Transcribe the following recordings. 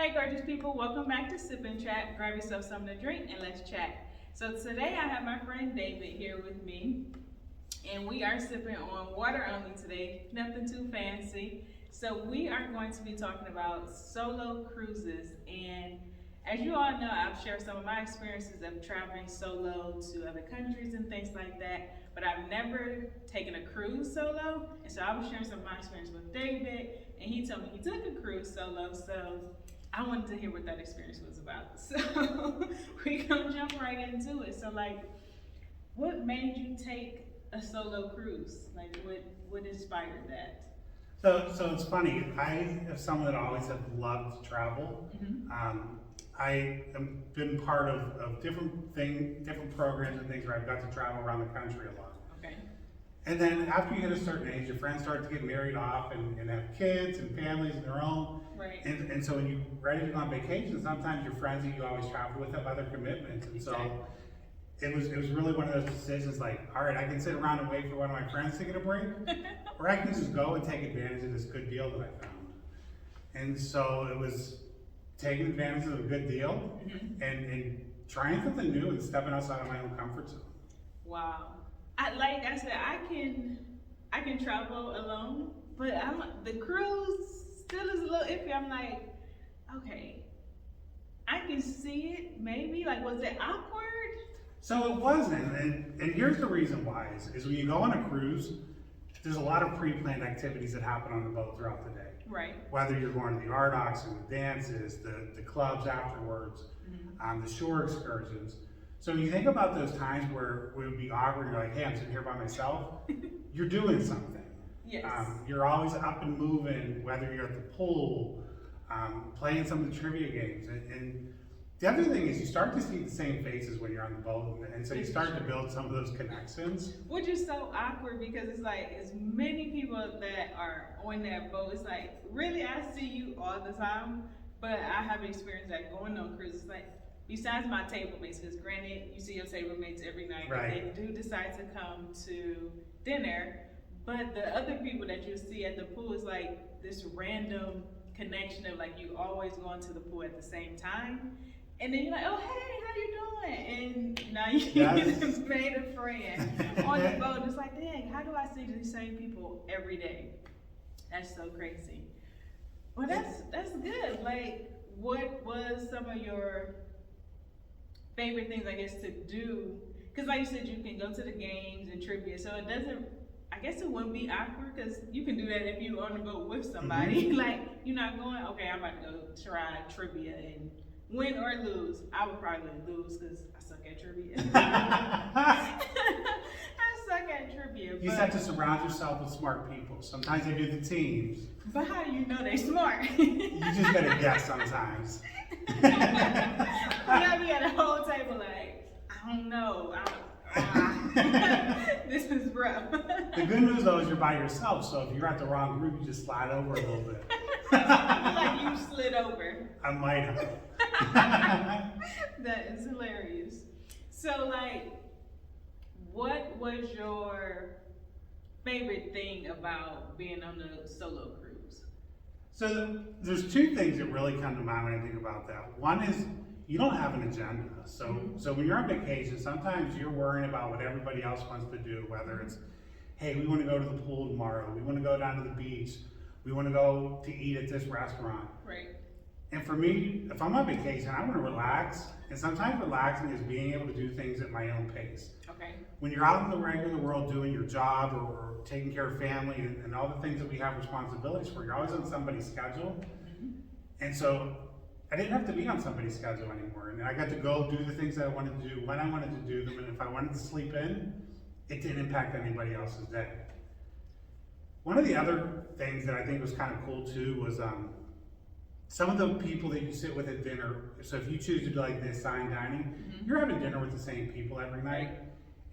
Hey, gorgeous people, welcome back to Sip and Chat. Grab yourself something to drink and let's chat. So, today I have my friend David here with me, and we are sipping on water only today, nothing too fancy. So, we are going to be talking about solo cruises. And as you all know, I've shared some of my experiences of traveling solo to other countries and things like that, but I've never taken a cruise solo. And so, I was sharing some of my experience with David, and he told me he took a cruise solo. So, I wanted to hear what that experience was about. So we're gonna jump right into it. So what made you take a solo cruise? What inspired that? So it's funny. I am someone that always have loved to travel. I have been part of different programs and things where I've got to travel around the country a lot. Okay. And then after you hit a certain age, your friends start to get married off and have kids and families of their own. Right. And so when you're ready to go on vacation, sometimes your friends that you always travel with have other commitments. And so it was really one of those decisions like, all right, I can sit around and wait for one of my friends to get a break, or I can just go and take advantage of this good deal that I found. And so it was taking advantage of a good deal and trying something new and stepping outside of my own comfort zone. Wow. Like I said, I can travel alone, but the cruise still is a little iffy. I'm like, okay, I can see it maybe. Like, was it awkward? So it wasn't, and here's the reason why, is when you go on a cruise, there's a lot of pre-planned activities that happen on the boat throughout the day. Right. Whether you're going to the art auction, the dances, the clubs afterwards, the shore excursions. So when you think about those times where it would be awkward, you're like, hey, I'm sitting here by myself, you're doing something. Yes. You're always up and moving, whether you're at the pool, playing some of the trivia games. And the other thing is you start to see the same faces when you're on the boat, and so you start to build some of those connections. Which is so awkward because it's like, as many people that are on that boat, it's like, really, I see you all the time, but I have experienced that going on cruises, like, besides my table mates, because granted, you see your table mates every night, right. They do decide to come to dinner, but the other people that you see at the pool is like this random connection of like you always going to the pool at the same time. And then you're like, oh, hey, how you doing? And now you just made a friend on the boat. It's like, dang, how do I see these same people every day? That's so crazy. Well, that's good. Like, what was some of your favorite things, I guess, to do? Because like you said, you can go to the games and trivia, so it doesn't, I guess it wouldn't be awkward because you can do that if you're on the boat with somebody. Like, you're not going, okay, I'm about to go try trivia and win or lose. I would probably lose because I suck at trivia. I suck at trivia. You just have to surround yourself with smart people. Sometimes they do the teams. But how do you know they're smart? You just gotta guess sometimes. You gotta be at a whole table like, I don't know. This is rough. The good news though is you're by yourself, so if you're at the wrong group, you just slide over a little bit. Like you slid over. I might have. That is hilarious. So like, what was your favorite thing about being on the solo cruise? So there's two things that really come to mind when I think about that. One is you don't have an agenda. So when you're on vacation, sometimes you're worrying about what everybody else wants to do, whether it's, hey, we want to go to the pool tomorrow, we want to go down to the beach, we want to go to eat at this restaurant. Right. And for me, if I'm on vacation, I want to relax. And sometimes relaxing is being able to do things at my own pace. Okay. When you're out in the regular world doing your job or taking care of family and all the things that we have responsibilities for, you're always on somebody's schedule. And so I didn't have to be on somebody's schedule anymore. And I got to go do the things that I wanted to do when I wanted to do them. And if I wanted to sleep in, it didn't impact anybody else's day. One of the other things that I think was kind of cool too was some of the people that you sit with at dinner. So if you choose to do like the assigned dining, you're having dinner with the same people every night.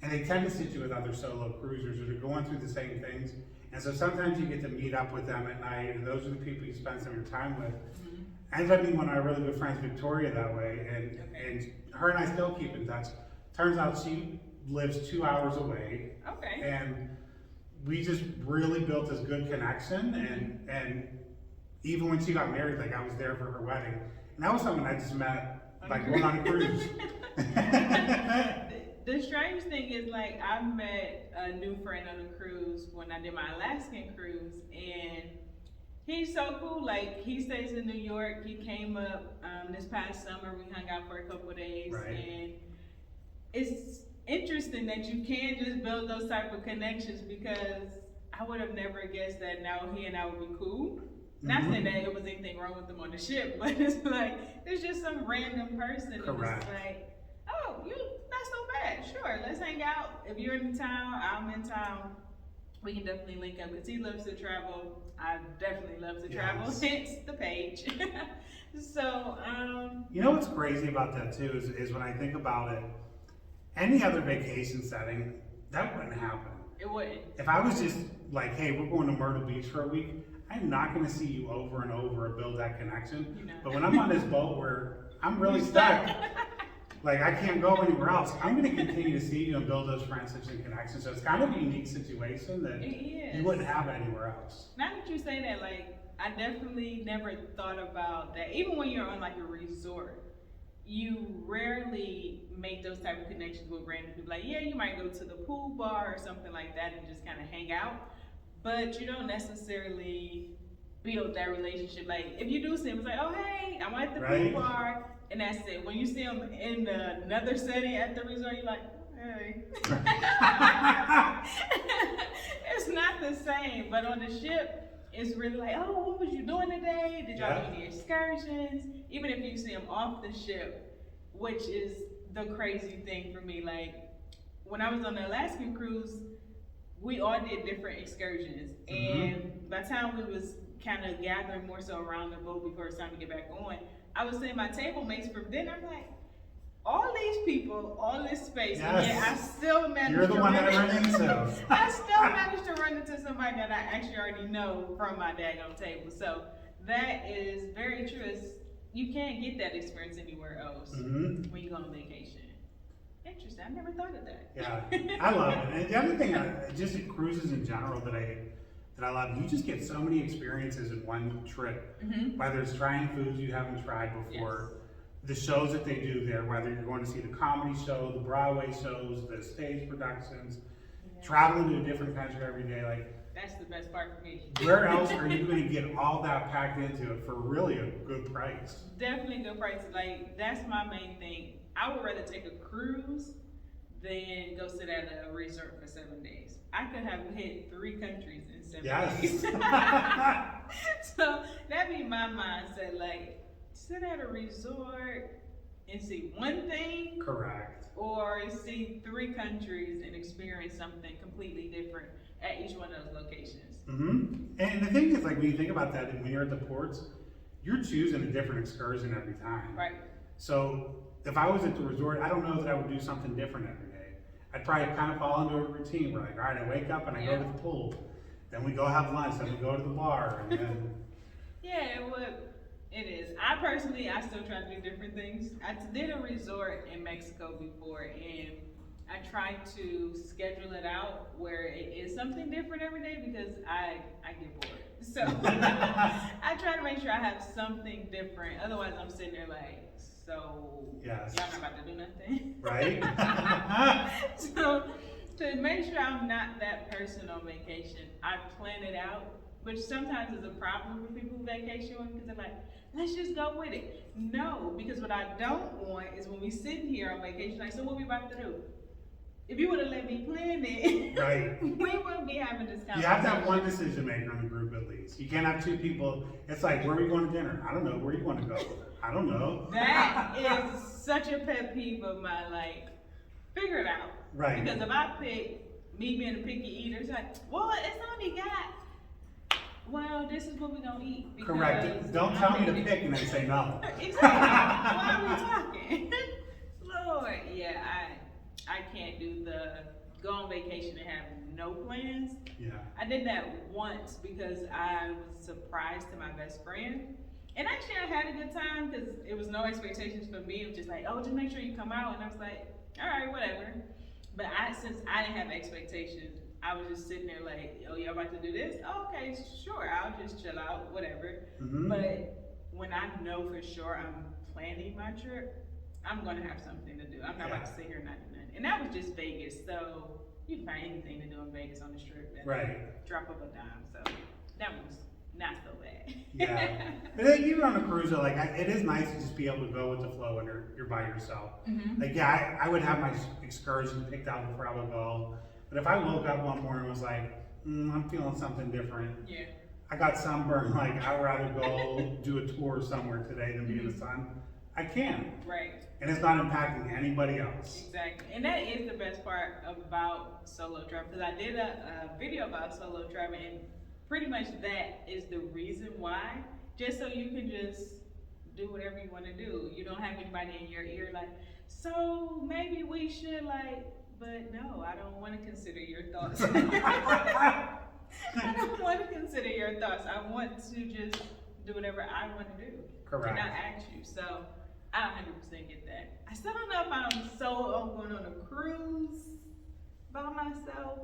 And they tend to sit you with other solo cruisers that are going through the same things. And so sometimes you get to meet up with them at night, and those are the people you spend some of your time with. I ended up being one of my really good friends, Victoria, that way, and her and I still keep in touch. Turns out she lives 2 hours away. Okay. And we just really built this good connection, and even when she got married, like I was there for her wedding, And that was someone I just met, like, going on a cruise. The strange thing is, like, I met a new friend on a cruise when I did my Alaskan cruise, and he's so cool. Like, he stays in New York. He came up this past summer. We hung out for a couple of days, Right. and it's interesting that you can just build those type of connections, because I would have never guessed that now he and I would be cool. Not saying that it was anything wrong with them on the ship, but it's like, it's just some random person. It was Correct. like, oh, you not so bad. Sure, let's hang out. If you're in town, I'm in town. We can definitely link up, because he loves to travel. I definitely love to travel. Yes. Hence the page. So, You know what's crazy about that too is when I think about it, any other vacation setting, that wouldn't happen. it wouldn't. If I was just like, hey, we're going to Myrtle Beach for a week, I'm not going to see you over and over and build that connection. You know. But when I'm on this boat where I'm really stuck, like I can't go anywhere else, I'm going to continue to see you and build those friendships and connections. So it's kind of a unique situation that It is. you wouldn't have anywhere else. Now that you say that, like, I definitely never thought about that. Even when you're on like a resort, you rarely make those type of connections with random people. Like, yeah, you might go to the pool bar or something like that and just kind of hang out, but you don't necessarily build that relationship. Like, if you do see them, it's like, oh, hey, I'm at the Right. pool bar, and that's it. When you see them in another setting at the resort, you're like, hey. It's not the same, but on the ship, it's really like, oh, what was you doing today? Did y'all do any excursions? Even if you see them off the ship, which is the crazy thing for me. Like, when I was on the Alaskan cruise, we all did different excursions. And by the time we was kind of gathering more so around the boat before it's time to get back on, I was seeing my table mates from dinner. I'm like, all these people, all this space, and Yes. yet I still managed You're the to one that I run run into. I still managed to run into somebody that I actually already know from my daggone table. So that is very true. You can't get that experience anywhere else when you go on vacation. Interesting. I never thought of that. Yeah, I love it. And the other thing, just at cruises in general that I love, you just get so many experiences in one trip. Whether it's trying foods you haven't tried before, the shows that they do there, whether you're going to see the comedy show, the Broadway shows, the stage productions, traveling to a different country every day, like, That's the best part for me. where else are you going to get all that packed into it for really a good price? Definitely good prices. Like, that's my main thing. I would rather take a cruise than go sit at a resort for 7 days. I could have hit 3 countries in 7 days. So that'd be my mindset. Like, sit at a resort and see one thing, Correct. or see 3 countries and experience something completely different at each one of those locations. And the thing is, like, when you think about that, when you're at the ports, you're choosing a different excursion every time. Right. So if I was at the resort, I don't know that I would do something different every day. I'd probably kind of fall into a routine where, like, all right, I wake up and I go to the pool, then we go have lunch, then we go to the bar, and then Yeah, it would. It is. I personally, I still try to do different things. I did a resort in Mexico before, and I tried to schedule it out where it is something different every day, because I get bored. So I try to make sure I have something different. Otherwise, I'm sitting there like, so Yes. y'all not about to do nothing, right? So to make sure I'm not that person on vacation, I plan it out, which sometimes is a problem with people who vacation with, because they're like, let's just go with it. No, because what I don't want is when we sit here on vacation, like, so what we about to do? If you would have let me plan it, Right. we wouldn't be having this conversation. You have to have one decision maker in the group at least. You can't have 2 people. It's like, where are we going to dinner? I don't know. Where you want to go? I don't know. That is such a pet peeve of mine. Like, figure it out. Right. Because if I pick, me being a picky eater, it's like, well, it's only got, well, this is what we're going to eat. because Correct. Don't tell me to pick and then say no. Exactly. Why are we talking? Lord, yeah, I can't do the go on vacation and have no plans. Yeah. I did that once because I was surprised to my best friend. And actually I had a good time because it was no expectations for me. It was just like, oh, just make sure you come out. And I was like, all right, whatever. But since I didn't have expectations, I was just sitting there like, oh, y'all about to do this? Oh, okay, sure, I'll just chill out, whatever. But when I know for sure I'm planning my trip, I'm gonna have something to do. I'm not about to sit here and not do nothing. And that was just Vegas, so you can find anything to do in Vegas on the strip. And Right. drop of a dime, so that was not so bad. Yeah. But then even on a cruise, though, like, it is nice to just be able to go with the flow when you're by yourself. Mm-hmm. Like, yeah, I would have my excursion picked out before I would go. But if I woke up one morning and was like, I'm feeling something different. Yeah. I got sunburned, like, I'd rather go do a tour somewhere today than be in the sun. I can. Right. And it's not impacting anybody else. Exactly. And that is the best part about solo travel, because I did a video about solo travel, and pretty much that is the reason why, just so you can just do whatever you want to do. You don't have anybody in your ear like, so maybe we should, like, but no, I don't want to consider your thoughts. I don't want to consider your thoughts. I want to just do whatever I want to do. Correct. And not ask you. So I 100% get that. I still don't know if I'm so going on a cruise by myself,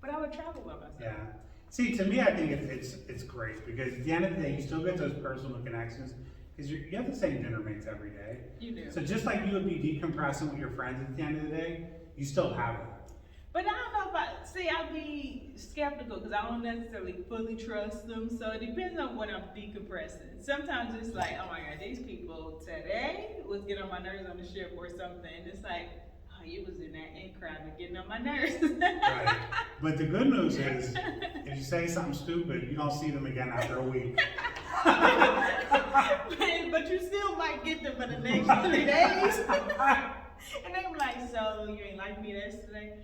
but I would travel by myself. Yeah. See, to me, I think it's great because at the end of the day, you still get those personal connections because you have the same dinner mates every day. You do. So just like you would be decompressing with your friends at the end of the day, you still have it. But I don't know I'd be skeptical because I don't necessarily fully trust them. So it depends on what I'm decompressing. Sometimes it's like, oh my God, these people today was getting on my nerves on the ship or something. It's like, oh, you was in that in crowd and getting on my nerves. Right. But the good news is, if you say something stupid, you don't see them again after a week. But you still might get them for the next 3 days. And they were like, so you ain't like me yesterday?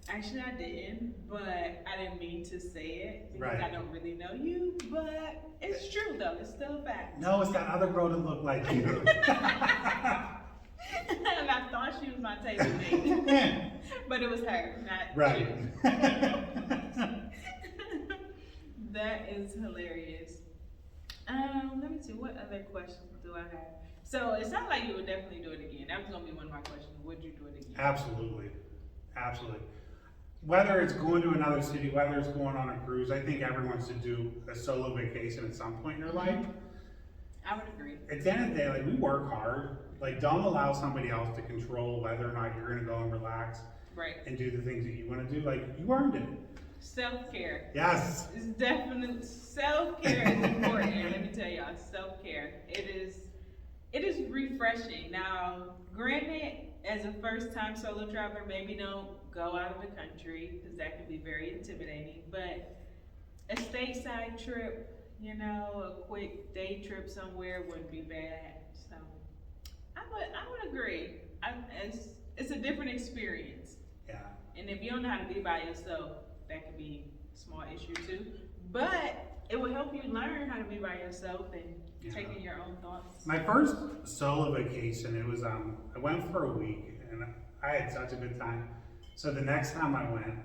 Actually, I didn't, but I didn't mean to say it because Right. I don't really know you. But it's true, though. It's still a fact. No, it's that other girl that looked like you. And I thought she was my table mate. But it was her, not Right. you. That is hilarious. Let me see, what other questions do I have? So it sounds like you would definitely do it again. That was gonna be one of my questions. Would you do it again? Absolutely. Absolutely. Whether it's going to another city, whether it's going on a cruise, I think everyone should do a solo vacation at some point in their life. I would agree. At the end of the day, like, we work hard. Like, don't allow somebody else to control whether or not you're gonna go and relax Right. and do the things that you wanna do. Like, you earned it. Self-care. Yes. It's definitely, self-care is important. Let me tell y'all, self-care. It is refreshing. Now, granted, as a first-time solo traveler, maybe don't go out of the country because that can be very intimidating. But a stateside trip, you know, a quick day trip somewhere wouldn't be bad. So, I would agree. It's a different experience. Yeah. And if you don't know how to be by yourself, that could be a small issue too. But it will help you learn how to be by yourself and take in your own thoughts. My first solo vacation, it was, I went for a week and I had such a good time. So the next time I went,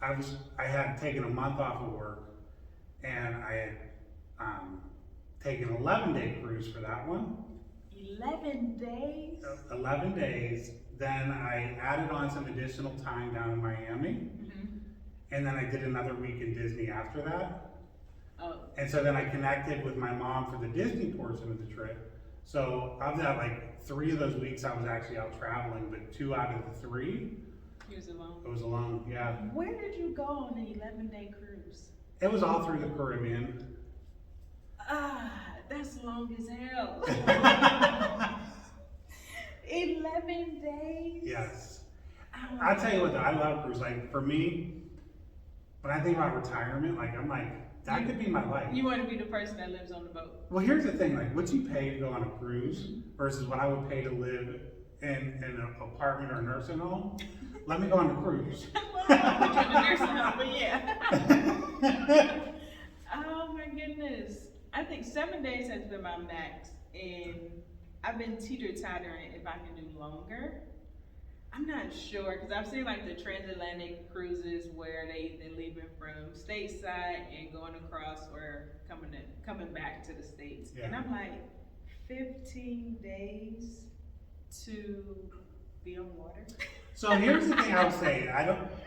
I had taken a month off of work and I had taken an 11-day cruise for that one. 11 days? 11 days. Then I added on some additional time down in Miami. Mm-hmm. And then I did another week in Disney after that. Oh. And so then I connected with my mom for the Disney portion of the trip. So of that, like 3 of those weeks I was actually out traveling, but 2 out of the 3, You was alone? I was alone, yeah. Where did you go on the 11-day cruise? It was all through the Caribbean. Ah, that's long as hell. 11 days? Yes. Oh. I tell you what though, I love cruise. Like for me, when I think about retirement, like I'm like, that could be my life. You want to be the person that lives on the boat? Well, here's the thing, like what you pay to go on a cruise versus what I would pay to live in an apartment or a nursing home. Let me go on a cruise. Well, I'll put you in the nursing home, but yeah. Oh my goodness. I think 7 days has been my max, and I've been teeter-tottering if I can do longer. I'm not sure, because I've seen like the transatlantic cruises where they're leaving from stateside and going across or coming back to the States. Yeah. And I'm like, 15 days to be on water? So here's the thing I would say,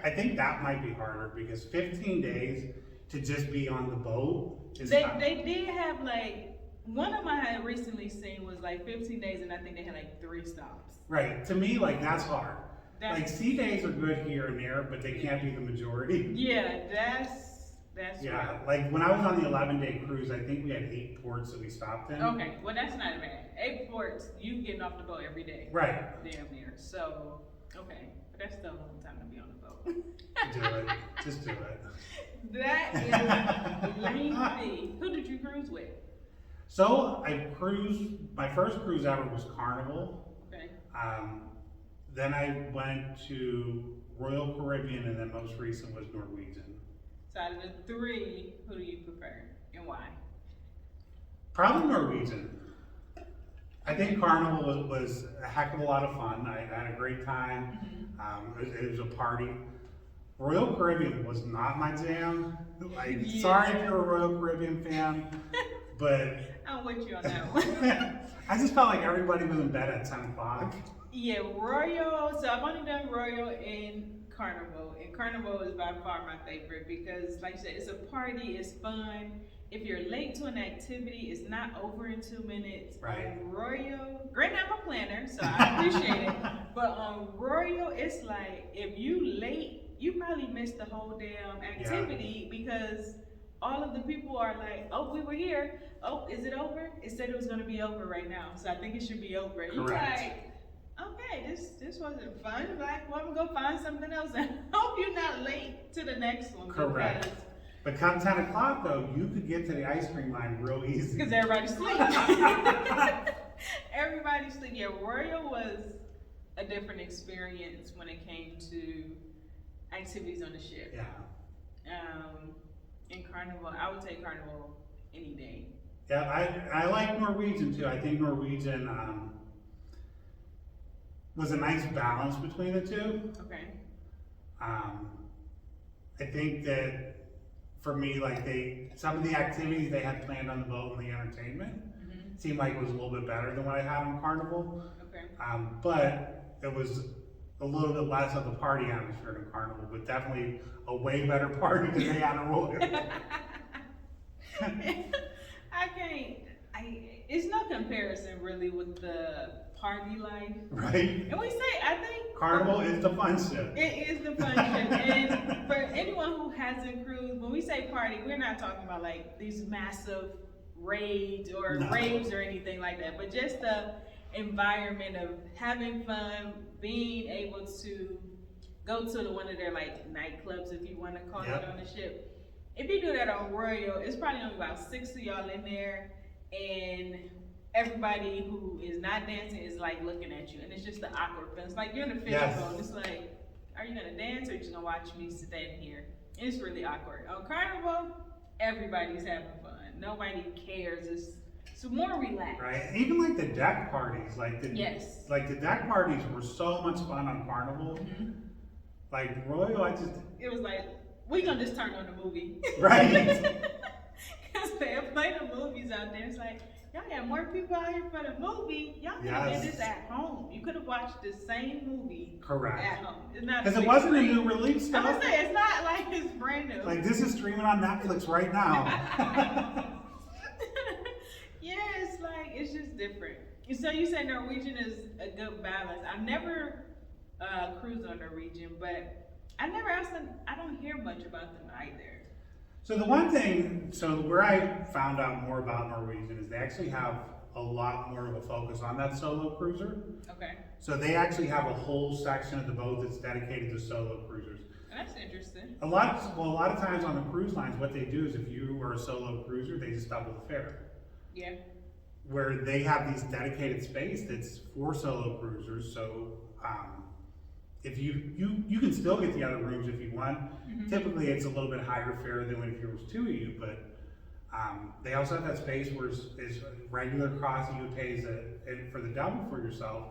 I think that might be harder because 15 days to just be on the boat is They not. did have like one of them I had recently seen was like 15 days, and I think they had like 3 stops. Right. To me, like, that's hard. That's, Like, sea days are good here and there, but they can't be the majority. yeah, that's Yeah, right. like when I was on the 11-day cruise, I think we had 8 ports that we stopped in. Okay, well that's not bad. 8 ports, you getting off the boat every day. Right. Damn near. So, okay, but that's still a long time to be on the boat. Do it. Just do it. That is lengthy. Who did you cruise with? So I cruised, my first cruise ever was Carnival. Okay. Then I went to Royal Caribbean, and then most recent was Norwegian. So out of the 3, who do you prefer and why? Probably Norwegian. I think Carnival was a heck of a lot of fun. I had a great time. It was a party. Royal Caribbean was not my jam. Like, Yeah. sorry if you're a Royal Caribbean fan, but I'm with you on that one. I just felt like everybody was in bed at 10 o'clock. Yeah, Royal. So I've only done Royal and Carnival, and Carnival is by far my favorite because, like I said, it's a party, it's fun. If you're late to an activity, it's not over in 2 minutes. Right. On Royal, granted I'm a planner, so I appreciate it. But on Royal, it's like if you late, you probably missed the whole damn activity because all of the people are like, "Oh, we were here. Oh, is it over? It said it was gonna be over right now, so I think it should be over." You like, okay, this wasn't fun. Like, well, I'm gonna go find something else. I hope you're not late to the next one. Correct. But come 10 o'clock though, you could get to the ice cream line real easy. Because everybody's asleep. Everybody's asleep. Yeah, Royal was a different experience when it came to activities on the ship. Yeah. In Carnival, I would take Carnival any day. Yeah, I like Norwegian too. I think Norwegian was a nice balance between the two. Okay. I think that for me, like some of the activities they had planned on the boat and the entertainment seemed like it was a little bit better than what I had on Carnival. Okay. But it was a little bit less of the party atmosphere in Carnival, but definitely a way better party than they had on Royal. It's no comparison really with the party life. Right? And we say, I think Carnival is the fun ship. it is the fun ship. And for anyone who hasn't cruised, when we say party, we're not talking about like these massive raids or raves or anything like that, but just the environment of having fun, being able to go to one of their like nightclubs, if you want to call it, on the ship. If you do that on Royal, it's probably only about 6 of y'all in there, and everybody who is not dancing is like looking at you, and it's just the awkward feeling. It's like you're in a fish bowl. It's like, are you gonna dance or are you just gonna watch me stand here? And it's really awkward. On Carnival, everybody's having fun. Nobody cares. It's more relaxed. Right? And even like the deck parties, like the deck parties were so much fun on Carnival. Like Royal, it was like, we gonna just turn on the movie. Right. Because they play the movies out there. It's like, y'all got more people out here for the movie. Y'all could have did this at home. You could have watched the same movie at home. It's not because it wasn't a new release stuff. I'm gonna say, it's not like it's brand new. Like, this is streaming on Netflix right now. Yeah, it's like, it's just different. So you say Norwegian is a good balance. I've never cruised on Norwegian, but I never asked them, I don't hear much about them either. So the one thing, where I found out more about Norwegian is they actually have a lot more of a focus on that solo cruiser. Okay. So they actually have a whole section of the boat that's dedicated to solo cruisers. That's interesting. A lot of times on the cruise lines, what they do is if you are a solo cruiser, they just double the fare. Yeah. Where they have these dedicated space that's for solo cruisers. So if you can still get the other rooms if you want. Typically it's a little bit higher fare than if there was 2 of you, but they also have that space where it's regular cost you would pay for the double for yourself.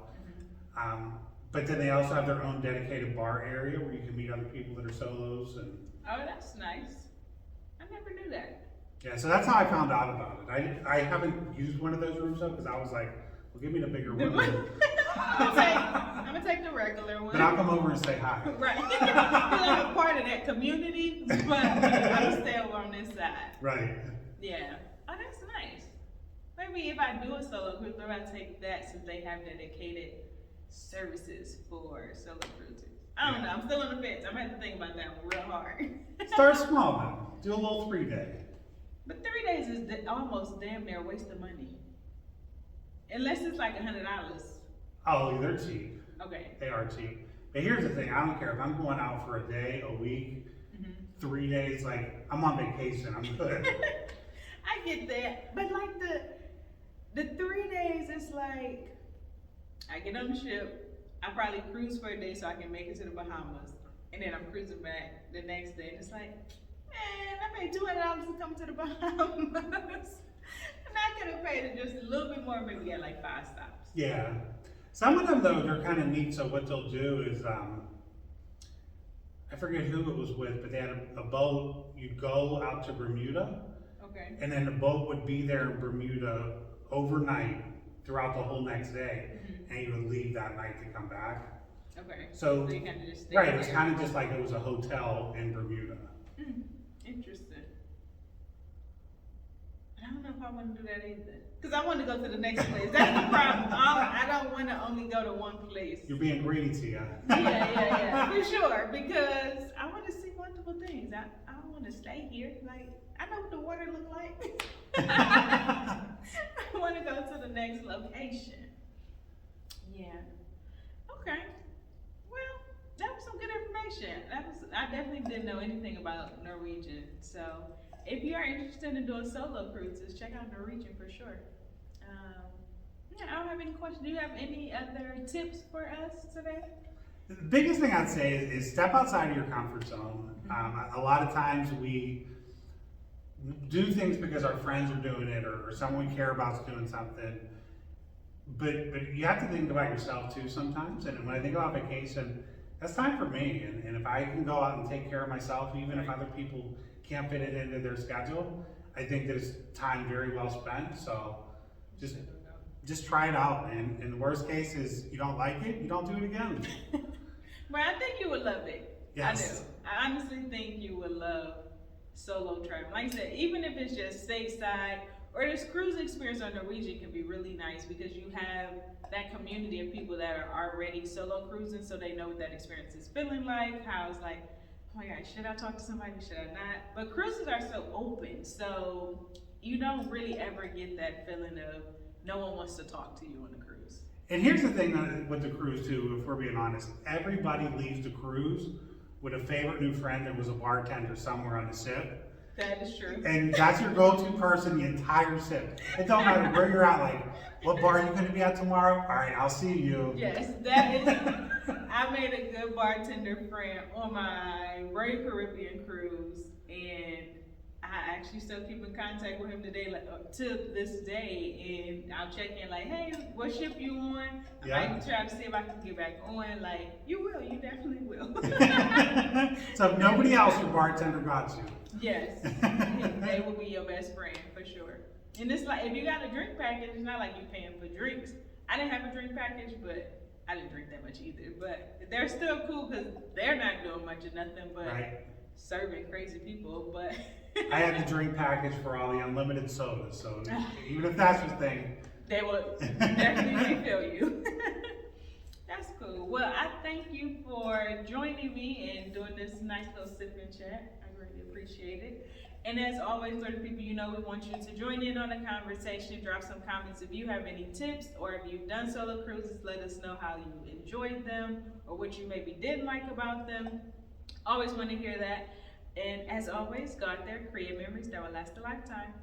But then they also have their own dedicated bar area where you can meet other people that are solos. And oh, that's nice. I never knew that. yeah, so that's how I found out about it. I haven't used one of those rooms though, because I was like, well, give me the bigger room. I'm gonna take the regular one. But I'll come over and say hi. Right. I'm a part of that community, but I'm gonna stay over on this side. Right. Yeah. Oh, that's nice. maybe if I do a solo cruise, maybe I take that since they have dedicated services for solo cruises. I don't know. I'm still on the fence. I'm gonna have to think about that one real hard. Start small then. Do a little 3-day. But 3 days is almost damn near a waste of money. Unless it's like $100. Oh, they're cheap. Okay. They are cheap. But here's the thing, I don't care if I'm going out for a day, a week, 3 days, like, I'm on vacation, I'm good. I get that. But like the 3 days, it's like, I get on the ship, I probably cruise for a day so I can make it to the Bahamas. And then I'm cruising back the next day. And it's like, man, I paid $200 to come to the Bahamas. And I could have paid it just a little bit more, maybe get like 5 stops. Yeah. Some of them, though, they're kind of neat. So what they'll do is, I forget who it was with, but they had a boat. You'd go out to Bermuda. Okay. And then the boat would be there in Bermuda overnight throughout the whole next day. And you would leave that night to come back. Okay. So you kind of just stay right, there. it was kind of just like it was a hotel in Bermuda. Interesting. But I don't know if I want to do that either. Because I want to go to the next place. That's the problem. I don't want to only go to one place. You're being greedy, Tia. Yeah, for sure. Because I want to see multiple things. I don't want to stay here. Like, I know what the water look like. I want to go to the next location. Yeah. Okay. Well, that was some good information. I definitely didn't know anything about Norwegian. So if you are interested in doing solo cruises, check out Norwegian for sure. Yeah, I don't have any questions. Do you have any other tips for us today? The biggest thing I'd say is step outside of your comfort zone. A lot of times we do things because our friends are doing it or someone we care about is doing something. But you have to think about yourself too sometimes. And when I think about vacation, that's time for me. And if I can go out and take care of myself, even if other people can't fit it into their schedule, I think that it's time very well spent. So just try it out. And the worst case is you don't like it, you don't do it again. Well, I think you would love it. Yes. I do. I honestly think you would love solo travel. Like I said, even if it's just stateside, or this cruise experience on Norwegian can be really nice because you have that community of people that are already solo cruising, so they know what that experience is feeling like, how it's like, oh my God, should I talk to somebody, should I not? But cruises are so open, so you don't really ever get that feeling of no one wants to talk to you on the cruise. And here's the thing with the cruise too, if we're being honest, everybody leaves the cruise with a favorite new friend that was a bartender somewhere on the ship. That is true. And that's your go-to person the entire ship. It don't matter where you're at, like, what bar are you gonna be at tomorrow? All right, I'll see you. Yes, that is, I made a good bartender friend on my Royal Caribbean cruise, and I actually still keep in contact with him today, like, to this day, and I'll check in like, hey, what ship you on? I might try to see if I can get back on. Like, you will, you definitely will. So if nobody else, your bartender got you. Yes, they will be your best friend for sure. And it's like, if you got a drink package, it's not like you're paying for drinks. I didn't have a drink package, but I didn't drink that much either. But they're still cool because they're not doing much of nothing but serving crazy people. But I had the drink package for all the unlimited sodas, so even if that's your thing, they will definitely refill you. That's cool. Well, I thank you for joining me and doing this nice little sip and chat. I really appreciate it. And as always, for the people you know, we want you to join in on the conversation. Drop some comments if you have any tips, or if you've done solo cruises, let us know how you enjoyed them or what you maybe didn't like about them. Always want to hear that. And as always, go out there, create memories that will last a lifetime.